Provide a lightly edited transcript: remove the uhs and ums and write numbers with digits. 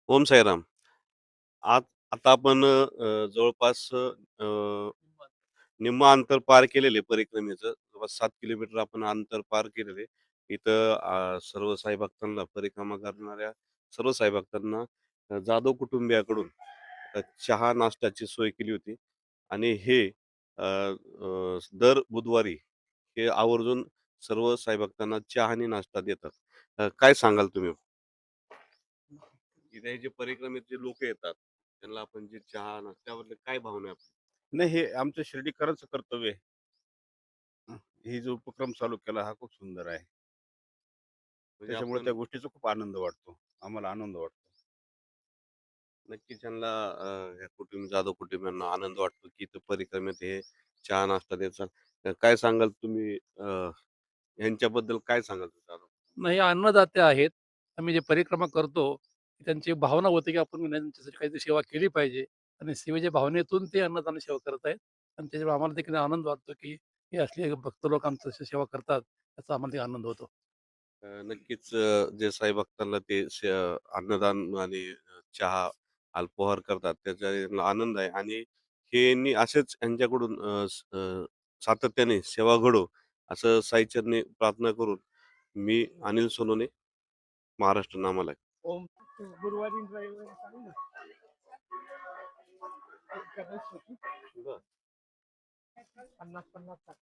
ओम साईराम. आत आता आपण जवळपास निम्मं अंतर पार केलेलं आहे परिक्रमेचं. जवळपास 7 किलोमीटर आपण अंतर पार केलेलं आहे. इथं सर्व साई भक्तांना परिक्रमा करणाऱ्या सर्व साई भक्तांना जाधव कुटुंबियाकडून चहा नाश्त्याची सोय केली होती आणि हे दर बुधवारी हे आवर्जून सर्व साई भक्तांना चहा आणि नाश्ता देतात. काय सांगाल तुम्ही? इथे जे परिक्रमेत जे लोकं येतात, त्यांना आपण जे चहा नाश्त्याबद्दल काय भावना आहे? नाही, हे आमचं शिर्डीकरांचं कर्तव्य आहे. हं. हे जो उपक्रम चालू केला हा खूप सुंदर आहे. म्हणजे त्याच्यामुळे आपण त्या गोष्टीचा खूप आनंद वाटतो. आम्हाला आनंद वाटतो. नक्कीच त्यांना ह्या जाधव कुटुंबियांना आनंद वाटतो, की इथं परिक्रमेत हे चहा नाश्ता द्यायचा. काय सांगाल तुम्ही ह्यांच्याबद्दल काय सांगाल जाधव? नाही, अन्नदाते आहेत. आम्ही जे परिक्रमा करतो, त्यांची भावना होते, की आपण त्यांच्यासाठी काहीतरी सेवा केली पाहिजे आणि सेवेच्या भावनेतून ते अन्नदान सेवा करत आहेत आणि त्याच्यामुळे आम्हाला देखील आनंद वाटतो, की हे असले भक्त लोक आमची सेवा करतात, याचा आम्हाला ते आनंद होतो. नक्कीच जे साई भक्तांना ते अन्नदान आणि चहा, अल्पोहार करतात त्याचा यांना आनंद आहे आणि हे यांनी असेच यांच्याकडून सातत्याने सेवा घडो असं साईचरणी प्रार्थना करून मी अनिल सोनोने, महाराष्ट्र नामालय. ओम गुरुवारी आणि रविवारी चालेल ना? एकादश होती. 50-50